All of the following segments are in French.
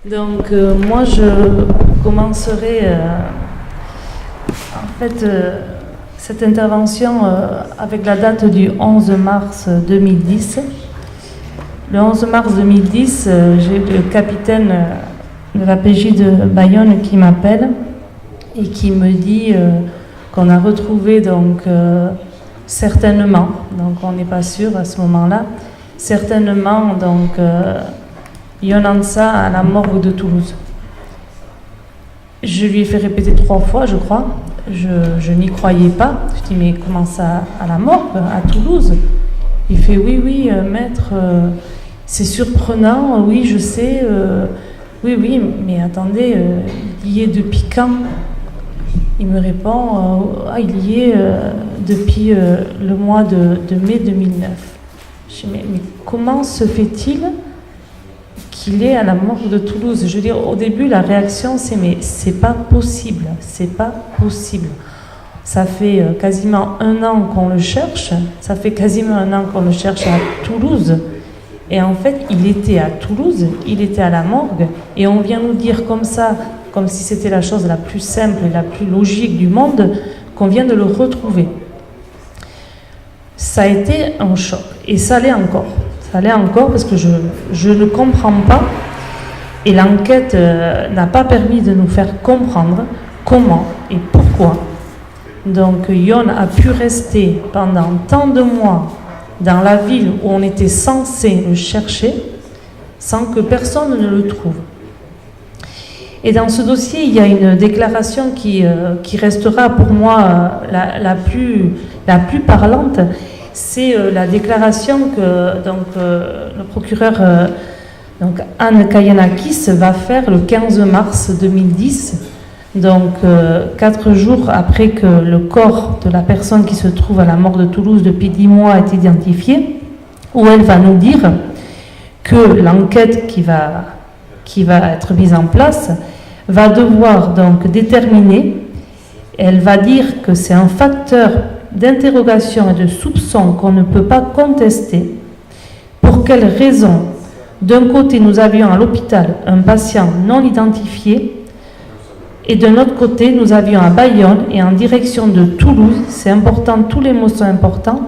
Donc moi je commencerai cette intervention avec la date du 11 mars 2010. Le 11 mars 2010, j'ai le capitaine de la PJ de Bayonne qui m'appelle et qui me dit qu'on a retrouvé donc certainement, donc on n'est pas sûr à ce moment-là, certainement donc Yon Ansah à la morgue de Toulouse. Je lui ai fait répéter 3 fois, je crois. Je n'y croyais pas. Je dis mais comment ça à la morgue à Toulouse? Il fait oui, maître, c'est surprenant, oui je sais, oui, mais attendez, il y est depuis quand? Il me répond, il y est depuis le mois de mai 2009. Je dis mais comment se fait-il qu'il est à la morgue de Toulouse? Je veux dire, au début, la réaction, c'est mais c'est pas possible, c'est pas possible. Ça fait quasiment 1 an qu'on le cherche, ça fait quasiment 1 an qu'on le cherche à Toulouse. Et en fait, il était à Toulouse, il était à la morgue, et on vient nous dire comme ça, comme si c'était la chose la plus simple et la plus logique du monde, qu'on vient de le retrouver. Ça a été un choc, et ça l'est encore. Ça l'est encore parce que je ne comprends pas, et l'enquête n'a pas permis de nous faire comprendre comment et pourquoi. Donc Yon a pu rester pendant tant de mois dans la ville où on était censé le chercher sans que personne ne le trouve. Et dans ce dossier, il y a une déclaration qui restera pour moi la plus parlante. C'est la déclaration que le procureur Anne Kayanakis va faire le 15 mars 2010, donc 4 jours après que le corps de la personne qui se trouve à la morgue de Toulouse depuis 10 mois est identifié, où elle va nous dire que l'enquête qui va être mise en place va devoir donc déterminer, elle va dire que c'est un facteur d'interrogation et de soupçon qu'on ne peut pas contester. Pour quelles raisons? D'un côté, nous avions à l'hôpital un patient non identifié et d'un autre côté, nous avions à Bayonne et en direction de Toulouse, c'est important, tous les mots sont importants,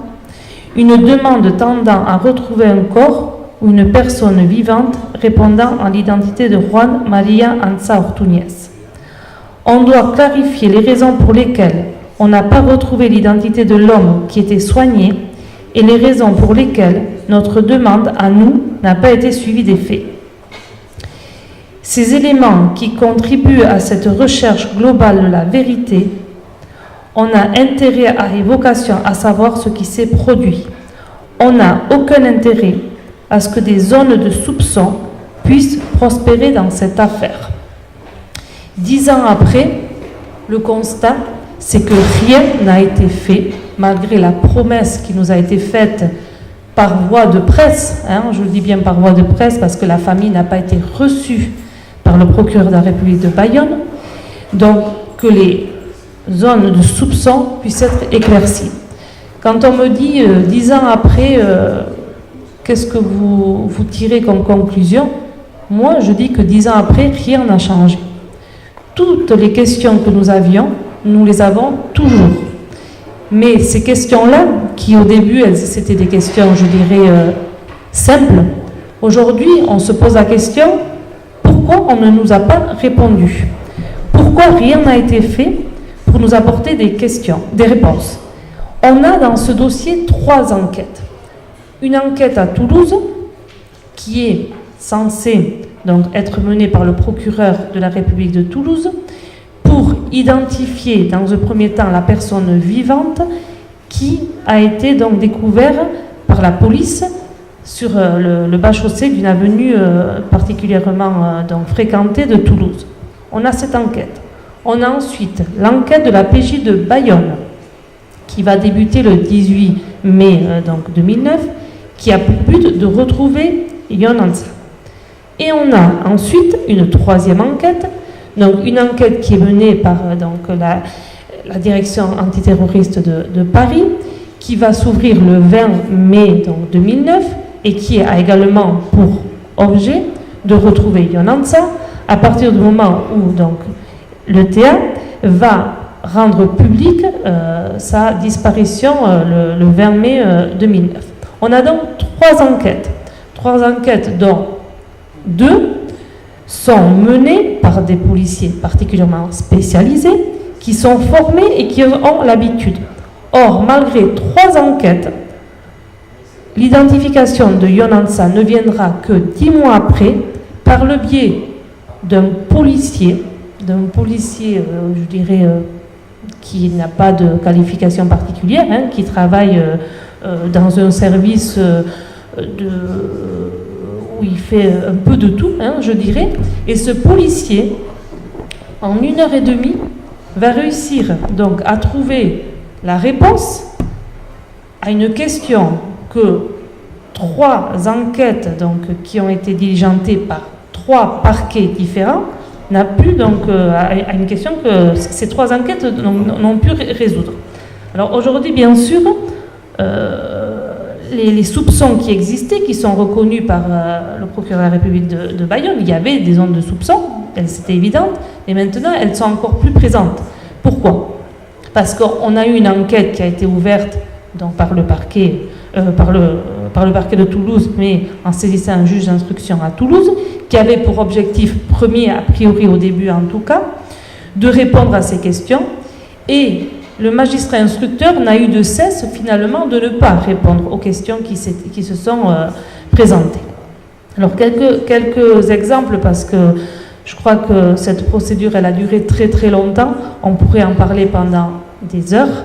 une demande tendant à retrouver un corps ou une personne vivante répondant à l'identité de Juan María Ansah Ortuñez. On doit clarifier les raisons pour lesquelles on n'a pas retrouvé l'identité de l'homme qui était soigné et les raisons pour lesquelles notre demande à nous n'a pas été suivie des faits. Ces éléments qui contribuent à cette recherche globale de la vérité, on a intérêt et vocation à savoir ce qui s'est produit. On n'a aucun intérêt à ce que des zones de soupçon puissent prospérer dans cette affaire. 10 ans après, le constat, c'est que rien n'a été fait, malgré la promesse qui nous a été faite par voie de presse, je le dis bien par voie de presse parce que la famille n'a pas été reçue par le procureur de la République de Bayonne, donc que les zones de soupçon puissent être éclaircies. Quand on me dit 10 ans après, qu'est-ce que vous tirez comme conclusion? Moi, je dis que 10 ans après, rien n'a changé. Toutes les questions que nous avions, nous les avons toujours. Mais ces questions-là, qui au début, c'était des questions, je dirais, simples, aujourd'hui, on se pose la question, pourquoi on ne nous a pas répondu? Pourquoi rien n'a été fait pour nous apporter des réponses? On a dans ce dossier 3 enquêtes. Une enquête à Toulouse, qui est censée donc être menée par le procureur de la République de Toulouse, pour identifier dans un premier temps la personne vivante qui a été donc découverte par la police sur le bas-chaussée d'une avenue particulièrement donc fréquentée de Toulouse. On a cette enquête. On a ensuite l'enquête de la PJ de Bayonne qui va débuter le 18 mai 2009, qui a pour but de retrouver Yon Ansah. Et on a ensuite une 3e enquête, donc une enquête qui est menée par la direction antiterroriste de Paris, qui va s'ouvrir le 20 mai 2009 et qui a également pour objet de retrouver Yonansa à partir du moment où donc l'ETA va rendre publique sa disparition le 20 mai 2009. On a donc trois enquêtes dont deux sont menées par des policiers particulièrement spécialisés qui sont formés et qui ont l'habitude. Or, malgré trois enquêtes, l'identification de Yonansa ne viendra que 10 mois après par le biais d'un policier, je dirais, qui n'a pas de qualification particulière, hein, qui travaille dans un service où il fait un peu de tout, hein, je dirais. Et ce policier, en 1h30, va réussir donc à trouver la réponse à une question que trois enquêtes donc, qui ont été diligentées par trois parquets différents n'a pu donc à une question que ces trois enquêtes n'ont pu résoudre. Alors aujourd'hui, bien sûr, les soupçons qui existaient, qui sont reconnus par le procureur de la République de Bayonne, il y avait des zones de soupçons, c'était évident, et maintenant elles sont encore plus présentes. Pourquoi ? Parce qu'on a eu une enquête qui a été ouverte donc, par le parquet de Toulouse, mais en saisissant un juge d'instruction à Toulouse, qui avait pour objectif premier, a priori au début en tout cas, de répondre à ces questions. Et le magistrat instructeur n'a eu de cesse finalement de ne pas répondre aux questions qui se sont présentées. Alors quelques exemples, parce que je crois que cette procédure elle a duré très très longtemps, on pourrait en parler pendant des heures.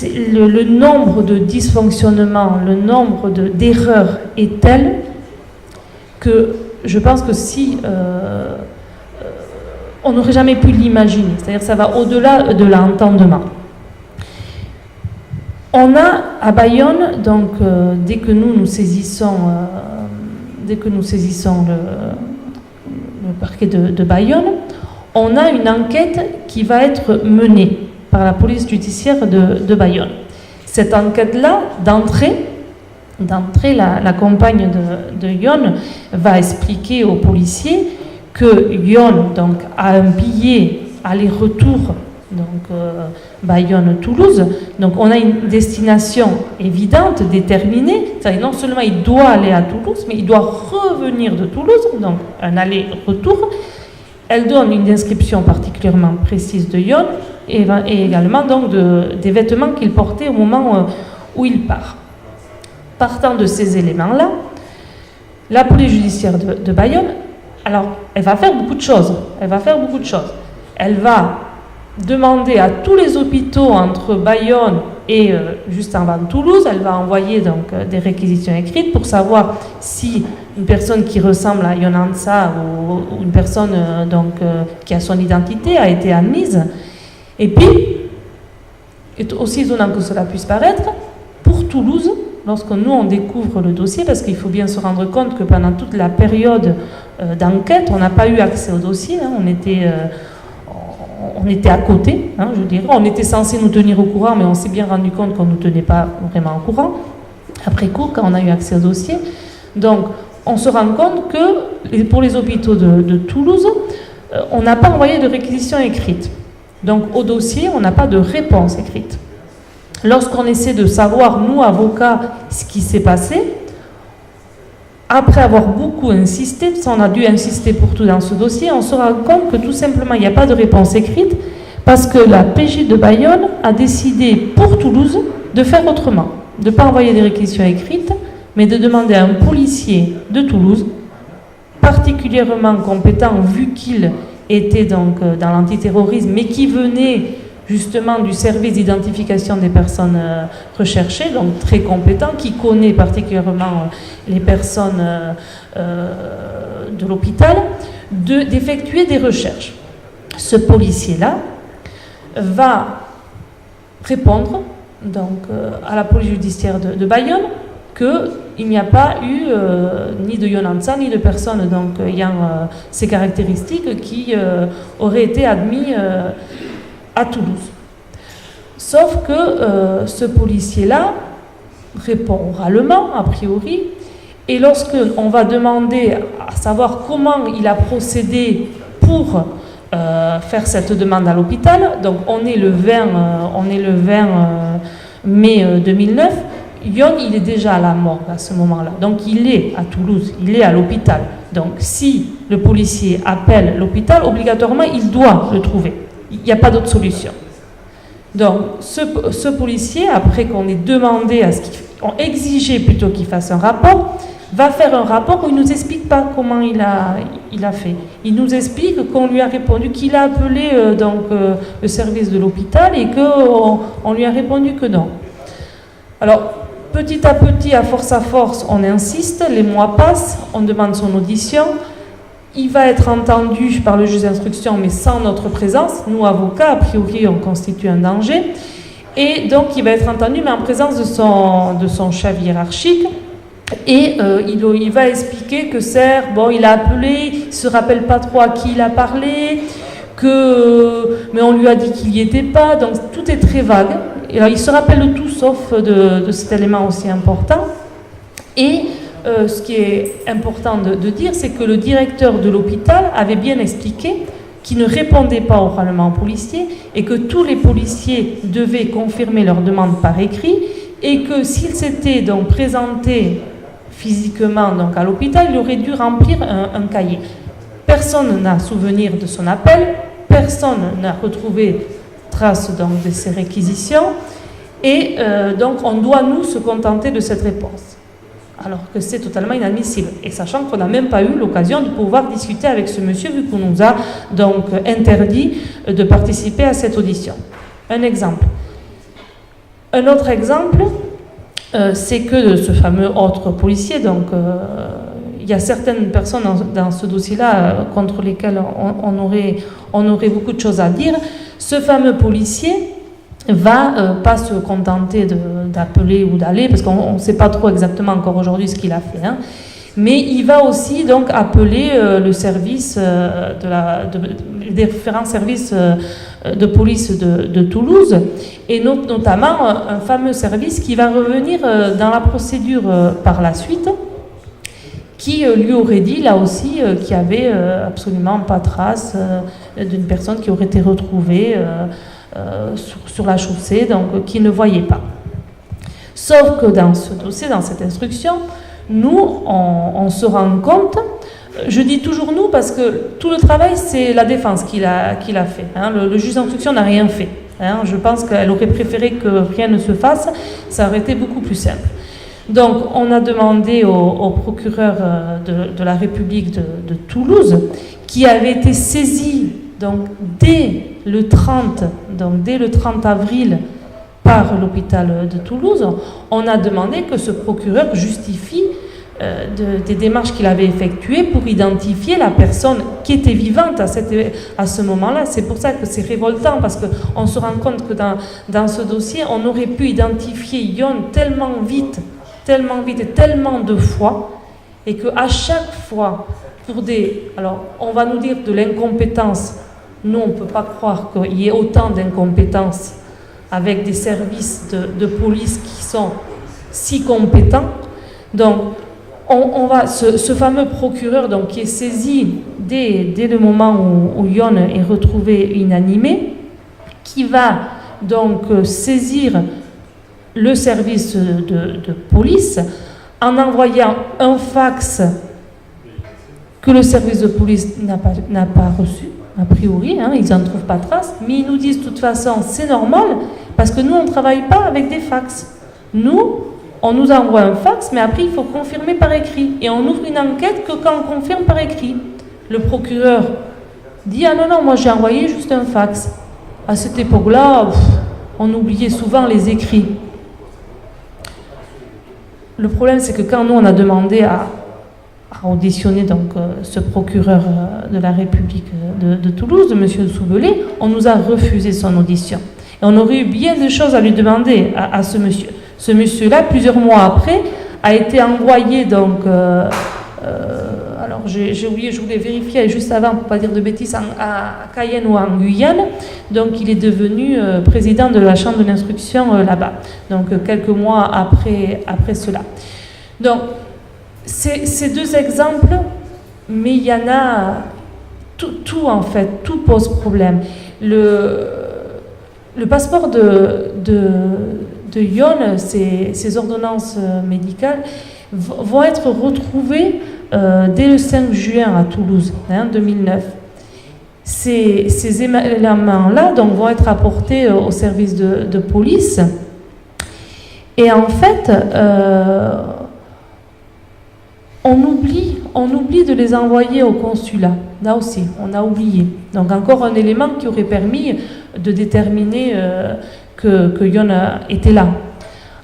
Le nombre de dysfonctionnements, le nombre d'erreurs est tel que je pense que si on n'aurait jamais pu l'imaginer, c'est-à-dire que ça va au-delà de l'entendement. On a à Bayonne, donc dès que nous saisissons le parquet de Bayonne, on a une enquête qui va être menée par la police judiciaire de Bayonne. Cette enquête-là, d'entrée, la compagne de Yon va expliquer aux policiers que Yon donc, a un billet aller-retour, donc Bayonne-Toulouse. Donc on a une destination évidente, déterminée. C'est-à-dire non seulement il doit aller à Toulouse, mais il doit revenir de Toulouse, donc un aller-retour. Elle donne une description particulièrement précise de Yon et également donc des vêtements qu'il portait au moment où il part. Partant de ces éléments-là, la police judiciaire de Bayonne, alors, elle va faire beaucoup de choses. Elle va demander à tous les hôpitaux entre Bayonne et juste avant Toulouse, elle va envoyer donc des réquisitions écrites pour savoir si une personne qui ressemble à Yonansa ou une personne qui a son identité a été admise. Et puis, aussi étonnant que cela puisse paraître, pour Toulouse, lorsque nous on découvre le dossier, parce qu'il faut bien se rendre compte que pendant toute la période d'enquête, on n'a pas eu accès au dossier, hein, on était à côté, hein, je dirais. On était censé nous tenir au courant, mais on s'est bien rendu compte qu'on ne nous tenait pas vraiment au courant, après coup, quand on a eu accès au dossier. Donc, on se rend compte que pour les hôpitaux de Toulouse, on n'a pas envoyé de réquisition écrite. Donc, au dossier, on n'a pas de réponse écrite. Lorsqu'on essaie de savoir, nous, avocats, ce qui s'est passé, après avoir beaucoup insisté, on a dû insister pour tout dans ce dossier, on se rend compte que tout simplement, il n'y a pas de réponse écrite parce que la PJ de Bayonne a décidé pour Toulouse de faire autrement, de ne pas envoyer des réquisitions écrites, mais de demander à un policier de Toulouse, particulièrement compétent vu qu'il était donc dans l'antiterrorisme, mais qui venait justement du service d'identification des personnes recherchées, donc très compétent, qui connaît particulièrement les personnes de l'hôpital, d'effectuer des recherches. Ce policier-là va répondre donc, à la police judiciaire de Bayonne qu'il n'y a pas eu ni de Yonansa, ni de personnes donc, ayant ces caractéristiques qui auraient été admis à Toulouse. Sauf que ce policier-là répond oralement, a priori, Et lorsque on va demander à savoir comment il a procédé pour faire cette demande à l'hôpital, donc on est le 20 mai 2009, Yon, il est déjà à la morgue à ce moment-là. Donc il est à Toulouse, il est à l'hôpital. Donc si le policier appelle l'hôpital, obligatoirement, il doit le trouver. Il n'y a pas d'autre solution. Donc ce policier, après qu'on ait demandé, on exigé plutôt qu'il fasse un rapport, va faire un rapport où il ne nous explique pas comment il a fait. Il nous explique qu'on lui a répondu, qu'il a appelé le service de l'hôpital et qu'on lui a répondu que non. Alors, petit à petit, à force, on insiste, les mois passent, on demande son audition. Il va être entendu par le juge d'instruction, mais sans notre présence. Nous, avocats, a priori, on constitue un danger. Et donc, il va être entendu, mais en présence de son chef hiérarchique. Et il va expliquer que il a appelé, il ne se rappelle pas trop à qui il a parlé, mais on lui a dit qu'il n'y était pas, donc tout est très vague. Et alors, il se rappelle de tout sauf de cet élément aussi important. Et ce qui est important de dire, c'est que le directeur de l'hôpital avait bien expliqué qu'il ne répondait pas oralement aux policiers et que tous les policiers devaient confirmer leur demande par écrit et que s'ils s'étaient donc présentés physiquement donc à l'hôpital, il aurait dû remplir un cahier. Personne n'a souvenir de son appel, personne n'a retrouvé trace donc de ses réquisitions et donc on doit nous se contenter de cette réponse. Alors que c'est totalement inadmissible. Et sachant qu'on n'a même pas eu l'occasion de pouvoir discuter avec ce monsieur vu qu'on nous a donc interdit de participer à cette audition. Un exemple. Un autre exemple, c'est que ce fameux autre policier, donc il y a certaines personnes dans ce dossier-là contre lesquelles on aurait beaucoup de choses à dire. Ce fameux policier va pas se contenter d'appeler ou d'aller, parce qu'on ne sait pas trop exactement encore aujourd'hui ce qu'il a fait, hein, mais il va aussi donc appeler le service des différents services de police de Toulouse, et notamment un fameux service qui va revenir dans la procédure par la suite, qui lui aurait dit là aussi qu'il n'y avait absolument pas trace d'une personne qui aurait été retrouvée sur la chaussée, donc qui ne voyait pas. Sauf que dans ce dossier, dans cette instruction, nous, on se rend compte, je dis toujours nous parce que tout le travail, c'est la défense qui l'a fait. Hein. Le juge d'instruction n'a rien fait. Hein. Je pense qu'elle aurait préféré que rien ne se fasse, ça aurait été beaucoup plus simple. Donc, on a demandé au procureur de la République de Toulouse, qui avait été saisi donc, dès le 30 avril par l'hôpital de Toulouse, on a demandé que ce procureur justifie des démarches qu'il avait effectuées pour identifier la personne qui était vivante à ce moment-là. C'est pour ça que c'est révoltant, parce qu'on se rend compte que dans ce dossier, on aurait pu identifier Yon tellement vite et tellement de fois, et qu'à chaque fois, alors on va nous dire de l'incompétence, nous on ne peut pas croire qu'il y ait autant d'incompétence avec des services de police qui sont si compétents. Donc ce fameux procureur donc, qui est saisi dès le moment où Yon est retrouvé inanimé, qui va donc saisir le service de police en envoyant un fax que le service de police n'a pas reçu, a priori, hein, ils n'en trouvent pas trace, mais ils nous disent de toute façon c'est normal, parce que nous on ne travaille pas avec des fax. Nous, on nous envoie un fax, mais après il faut confirmer par écrit, et on ouvre une enquête que quand on confirme par écrit. Le procureur dit ah non, moi j'ai envoyé juste un fax. À cette époque-là, on oubliait souvent les écrits. Le problème, c'est que quand nous, on a demandé à auditionner donc, ce procureur de la République de Toulouse, de M. Soubelé, on nous a refusé son audition. Et on aurait eu bien des choses à lui demander à ce monsieur. Ce monsieur-là, plusieurs mois après, a été envoyé donc... alors j'ai oublié, je voulais vérifier juste avant pour ne pas dire de bêtises, à Cayenne ou en Guyane. Donc il est devenu président de la chambre de l'instruction là-bas. Donc quelques mois après cela. Donc ces deux exemples, mais il y en a tout en fait, tout pose problème. Le passeport de Yon, ces ordonnances médicales vont être retrouvées dès le 5 juin à Toulouse, 2009. Ces éléments-là donc, vont être apportés au service de police. Et en fait, on oublie de les envoyer au consulat. Là aussi, on a oublié. Donc encore un élément qui aurait permis de déterminer que Yon était là.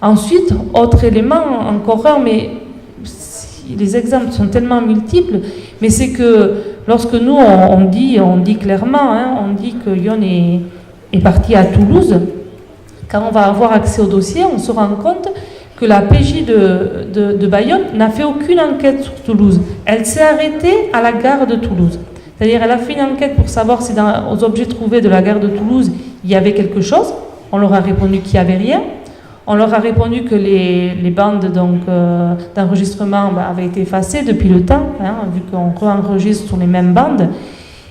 Ensuite, autre élément, encore un, mais les exemples sont tellement multiples, mais c'est que lorsque nous, on dit clairement, on dit que Yon est parti à Toulouse, quand on va avoir accès au dossier, on se rend compte que la PJ de Bayonne n'a fait aucune enquête sur Toulouse. Elle s'est arrêtée à la gare de Toulouse. C'est-à-dire elle a fait une enquête pour savoir si aux objets trouvés de la gare de Toulouse, il y avait quelque chose. On leur a répondu qu'il n'y avait rien. On leur a répondu que les bandes d'enregistrement avaient été effacées depuis le temps, vu qu'on re-enregistre sur les mêmes bandes.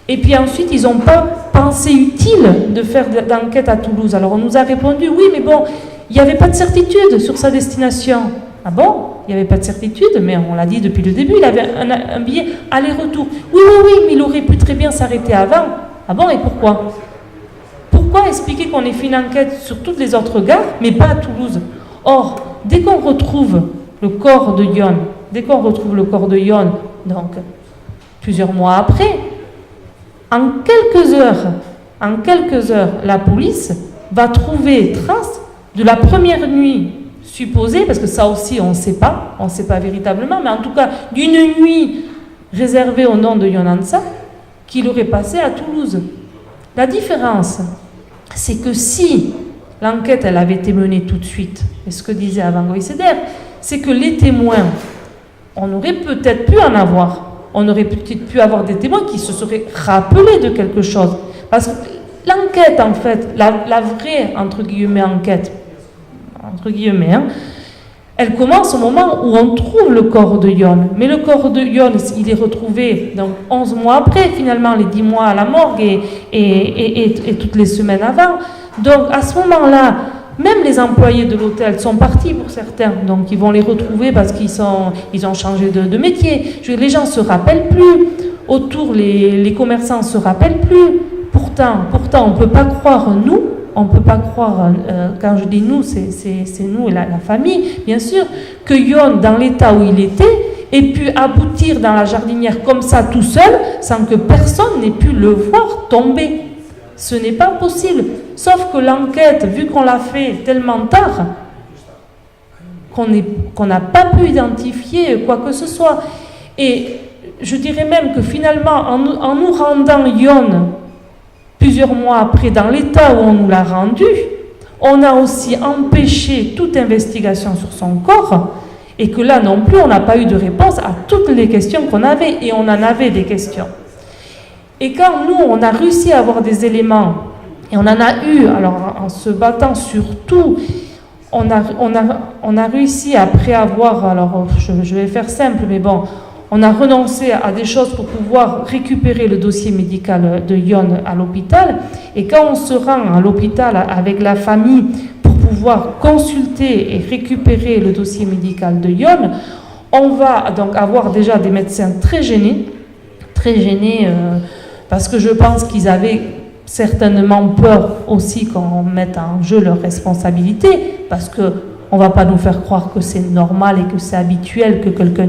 Et puis ensuite, ils n'ont pas pensé utile de faire d'enquête à Toulouse. Alors on nous a répondu, oui, mais bon, il n'y avait pas de certitude sur sa destination. Ah bon? Il n'y avait pas de certitude, mais on l'a dit depuis le début, il avait un billet aller-retour. Oui, mais il aurait pu très bien s'arrêter avant. Ah bon, et pourquoi? Pourquoi expliquer qu'on ait fait une enquête sur toutes les autres gares, mais pas à Toulouse? Or, dès qu'on retrouve le corps de Yon, donc plusieurs mois après, en quelques heures, la police va trouver trace de la première nuit supposée, parce que ça aussi on ne sait pas véritablement, mais en tout cas d'une nuit réservée au nom de Yon Ansah qu'il aurait passé à Toulouse. La différence, c'est que si l'enquête elle avait été menée tout de suite, et ce que disait avant Goïseder, c'est que les témoins, on aurait peut-être pu en avoir. On aurait peut-être pu avoir des témoins qui se seraient rappelés de quelque chose. Parce que l'enquête, en fait, la vraie, entre guillemets, enquête, elle commence au moment où on trouve le corps de Yon. Mais le corps de Yon, il est retrouvé donc 11 mois après, finalement, les 10 mois à la morgue et toutes les semaines avant. Donc, à ce moment-là, même les employés de l'hôtel sont partis pour certains, donc ils vont les retrouver parce qu'ils ont changé de métier. Les gens ne se rappellent plus, autour les commerçants ne se rappellent plus. Pourtant, on ne peut pas croire, quand je dis nous, c'est nous et la famille, bien sûr, que Yon, dans l'état où il était, ait pu aboutir dans la jardinière comme ça tout seul, sans que personne n'ait pu le voir tomber. Ce n'est pas possible. Sauf que l'enquête, vu qu'on l'a fait tellement tard, qu'on n'a pas pu identifier quoi que ce soit. Et je dirais même que finalement, en nous rendant Yon plusieurs mois après, dans l'état où on nous l'a rendu, on a aussi empêché toute investigation sur son corps, et que là non plus, on n'a pas eu de réponse à toutes les questions qu'on avait, et on en avait des questions. Et quand nous, on a réussi à avoir des éléments, et on en a eu, alors en se battant sur tout, on a réussi après avoir, alors je vais faire simple, mais bon, on a renoncé à des choses pour pouvoir récupérer le dossier médical de Yon à l'hôpital. Et quand on se rend à l'hôpital avec la famille pour pouvoir consulter et récupérer le dossier médical de Yon, on va donc avoir déjà des médecins très gênés, parce que je pense qu'ils avaient certainement peur aussi qu'on mette en jeu leurs responsabilités, parce qu'on ne va pas nous faire croire que c'est normal et que c'est habituel que quelqu'un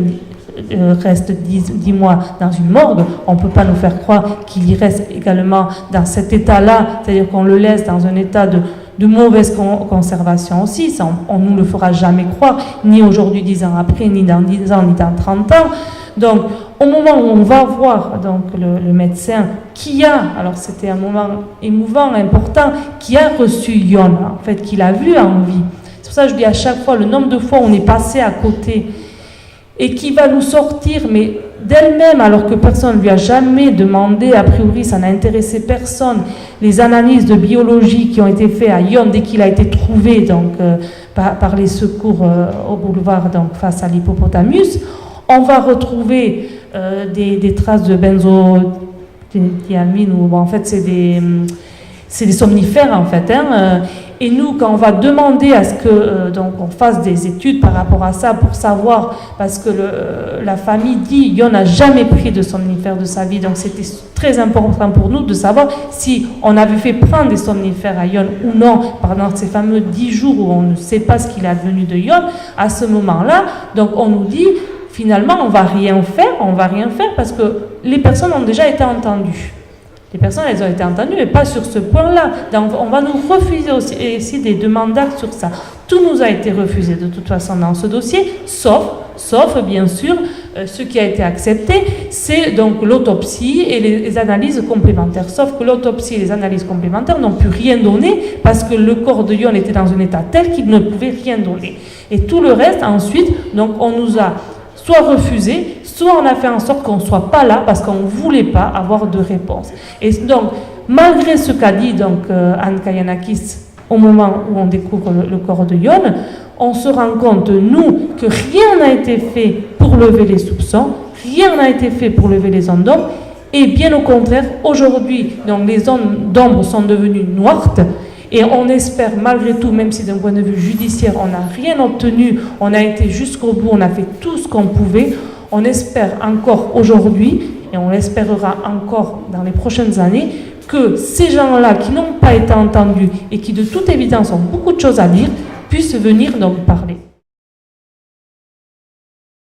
reste 10 mois dans une morgue. On ne peut pas nous faire croire qu'il y reste également dans cet état-là, c'est-à-dire qu'on le laisse dans un état de mauvaise conservation aussi. Ça, on ne nous le fera jamais croire, ni aujourd'hui 10 ans après, ni dans 10 ans, ni dans 30 ans. Donc, au moment où on va voir donc, le médecin qui a, alors c'était un moment émouvant, important, qui a reçu Yon, en fait, qui l'a vu en vie. C'est pour ça que je dis à chaque fois, le nombre de fois où on est passé à côté, et qui va nous sortir, mais d'elle-même, alors que personne ne lui a jamais demandé, a priori ça n'a intéressé personne, les analyses de biologie qui ont été faites à Yon dès qu'il a été trouvé donc, par les secours au boulevard donc, face à l'hippopotamus, on va retrouver des traces de benzodiazépine, ou en fait c'est des somnifères en fait. Et nous, quand on va demander à ce que donc on fasse des études par rapport à ça pour savoir, parce que la famille dit Yon n'a jamais pris de somnifères de sa vie, donc c'était très important pour nous de savoir si on avait fait prendre des somnifères à Yon ou non pendant ces fameux 10 jours où on ne sait pas ce qu'il est advenu de Yon. À ce moment-là, donc on nous dit finalement on va rien faire parce que les personnes ont déjà été entendues. Les personnes, elles ont été entendues, mais pas sur ce point-là. Donc, on va nous refuser aussi des demandes d'actes sur ça. Tout nous a été refusé de toute façon dans ce dossier, sauf bien sûr, ce qui a été accepté, c'est donc l'autopsie et les analyses complémentaires. Sauf que l'autopsie et les analyses complémentaires n'ont pu rien donner parce que le corps de Yon était dans un état tel qu'il ne pouvait rien donner. Et tout le reste, ensuite, donc, on nous a soit refusé, soit on a fait en sorte qu'on ne soit pas là parce qu'on ne voulait pas avoir de réponse. Et donc, malgré ce qu'a dit donc, Anne Kayanakis au moment où on découvre le corps de Yon, on se rend compte, nous, que rien n'a été fait pour lever les soupçons, rien n'a été fait pour lever les zones d'ombre, et bien au contraire, aujourd'hui, donc, les zones d'ombre sont devenues noires. Et on espère malgré tout, même si d'un point de vue judiciaire, on n'a rien obtenu, on a été jusqu'au bout, on a fait tout ce qu'on pouvait, on espère encore aujourd'hui, et on l'espérera encore dans les prochaines années, que ces gens-là qui n'ont pas été entendus et qui de toute évidence ont beaucoup de choses à dire, puissent venir donc parler.